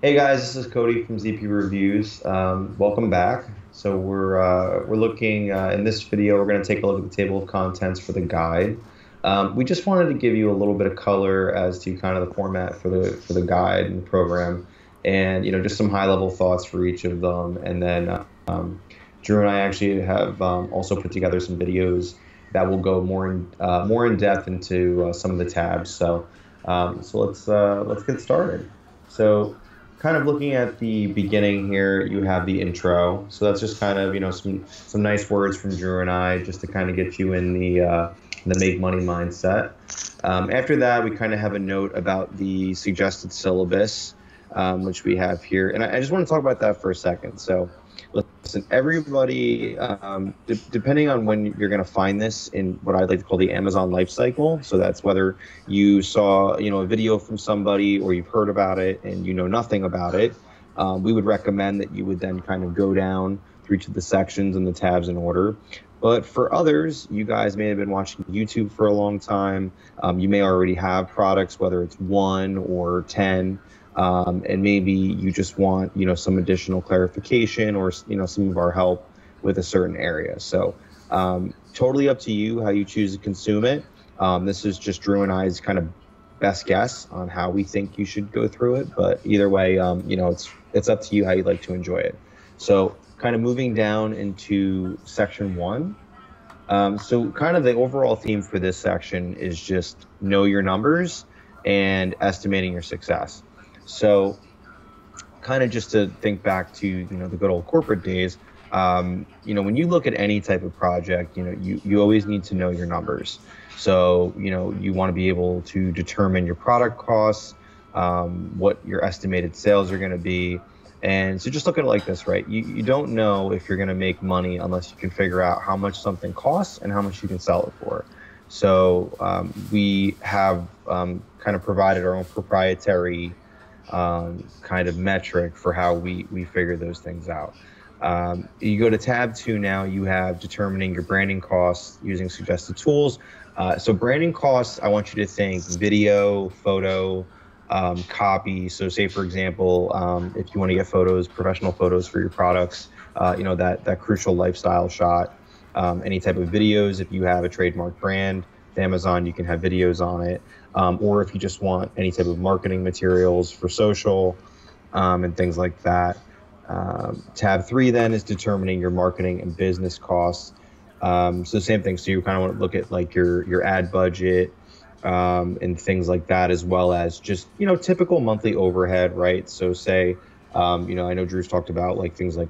Hey guys, this is Cody from ZP Reviews. Welcome back. So we're looking in this video. We're going to take a look at the table of contents for the guide. We just wanted to give you a little bit of color as to kind of the format for the guide and the program, and just some high level thoughts for each of them. And then Drew and I actually have also put together some videos that will go more in depth into some of the tabs. So let's get started. So kind of looking at the beginning here, you have the intro. So that's just kind of, some nice words from Drew and I just to kind of get you in the make money mindset. After that, we kind of have a note about the suggested syllabus, which we have here. And I just want to talk about that for a second. So listen, everybody, depending on when you're going to find this in what I'd like to call the Amazon life cycle. So that's whether you saw, a video from somebody or you've heard about it and you know nothing about it. We would recommend that you would then kind of go down through each of the sections and the tabs in order. But for others, you guys may have been watching YouTube for a long time. You may already have products, whether it's 1 or 10. And maybe you just want, some additional clarification or, some of our help with a certain area. So totally up to you how you choose to consume it. This is just Drew and I's kind of best guess on how we think you should go through it. But either way, it's up to you how you'd like to enjoy it. So kind of moving down into section 1. So kind of the overall theme for this section is just know your numbers and estimating your success. So kind of just to think back to, the good old corporate days, when you look at any type of project, you always need to know your numbers. So, you want to be able to determine your product costs, what your estimated sales are going to be. And so just look at it like this, right? You don't know if you're going to make money unless you can figure out how much something costs and how much you can sell it for. So we have kind of provided our own proprietary kind of metric for how we figure those things out. You go to tab 2 now, you have determining your branding costs using suggested tools. So branding costs, I want you to think video, photo, copy. So say, for example, if you want to get photos, professional photos for your products, that crucial lifestyle shot, any type of videos, if you have a trademark brand, Amazon, you can have videos on it. Or if you just want any type of marketing materials for social and things like that. Tab 3 then is determining your marketing and business costs. So same thing. So you kind of want to look at like your ad budget and things like that, as well as just, typical monthly overhead, right? So say, I know Drew's talked about like things like,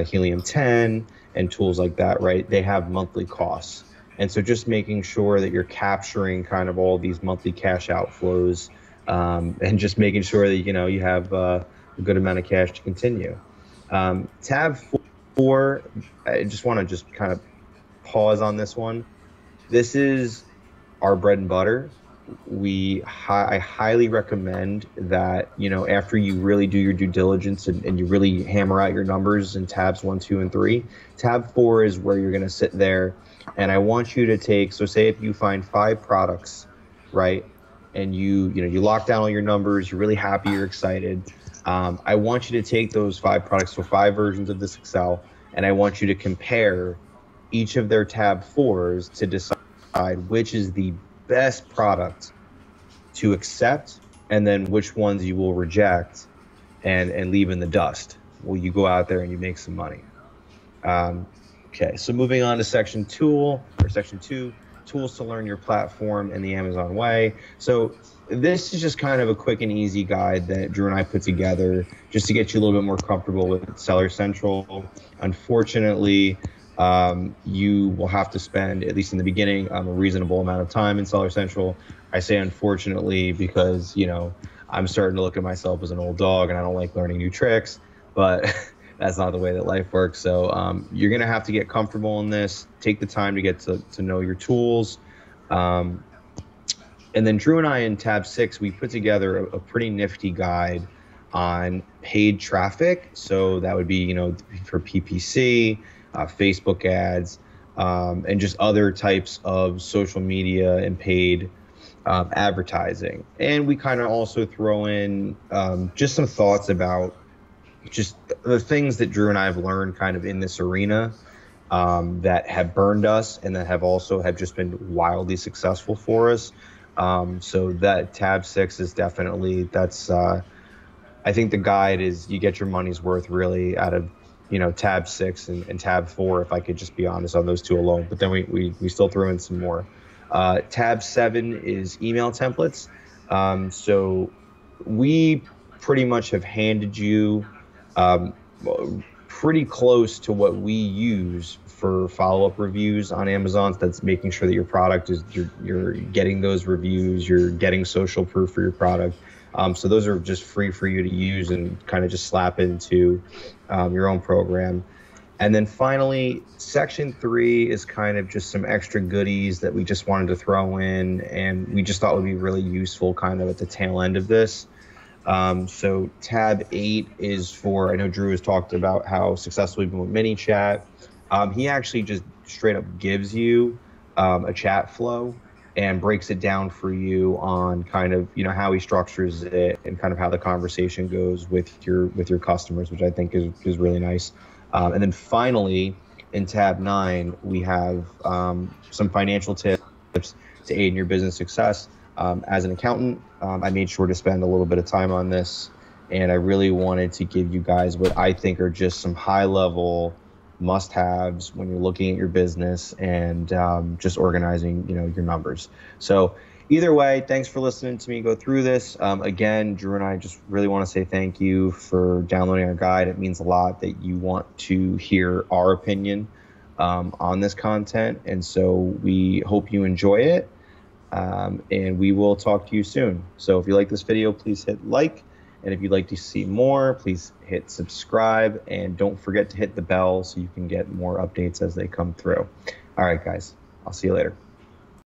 Helium 10 and tools like that, right? They have monthly costs. And so just making sure that you're capturing kind of all these monthly cash outflows and just making sure that, you have a good amount of cash to continue. Tab 4, I just want to kind of pause on this one. This is our bread and butter. I highly recommend that, after you really do your due diligence and you really hammer out your numbers in tabs 1, 2, and 3, tab 4 is where you're going to sit there. And I want you to take, so say if you find 5 products, right, and you lock down all your numbers, you're really happy, you're excited. I want you to take those 5 products, so 5 versions of this Excel, and I want you to compare each of their tab 4s to decide which is the best product to accept, and then which ones you will reject and leave in the dust. Well, you go out there and you make some money. Okay, so moving on to section 2, tools to learn your platform in the Amazon way. So this is just kind of a quick and easy guide that Drew and I put together just to get you a little bit more comfortable with Seller Central. Unfortunately, you will have to spend, at least in the beginning, a reasonable amount of time in Seller Central. I say unfortunately because, I'm starting to look at myself as an old dog and I don't like learning new tricks, but that's not the way that life works. So you're going to have to get comfortable in this, take the time to get to know your tools. And then Drew and I in tab 6, we put together a pretty nifty guide on paid traffic. So that would be, for PPC, Facebook ads, and just other types of social media and paid advertising. And we kind of also throw in just some thoughts about just the things that Drew and I have learned kind of in this arena that have burned us and that have just been wildly successful for us. So that tab 6 is definitely, I think the guide is, you get your money's worth really out of, tab 6 and tab 4, if I could just be honest on those two alone. But then we still threw in some more. Tab 7 is email templates. So we pretty much have handed you um, pretty close to what we use for follow-up reviews on Amazon. That's making sure that your product is, you're getting those reviews, you're getting social proof for your product. So those are just free for you to use and kind of just slap into your own program. And then finally, section 3 is kind of just some extra goodies that we just wanted to throw in, and we just thought would be really useful kind of at the tail end of this. So tab 8 is for, I know Drew has talked about how successful we've been with ManyChat. He actually just straight up gives you a chat flow and breaks it down for you on kind of, how he structures it and kind of how the conversation goes with your customers, which I think is really nice. And then finally, in tab 9, we have some financial tips to aid in your business success. As an accountant, I made sure to spend a little bit of time on this, and I really wanted to give you guys what I think are just some high-level must-haves when you're looking at your business and just organizing, your numbers. So either way, thanks for listening to me go through this. Again, Drew and I just really want to say thank you for downloading our guide. It means a lot that you want to hear our opinion on this content, and so we hope you enjoy it. And we will talk to you soon. So if you like this video, please hit like. And if you'd like to see more, please hit subscribe. And don't forget to hit the bell so you can get more updates as they come through. All right, guys, I'll see you later.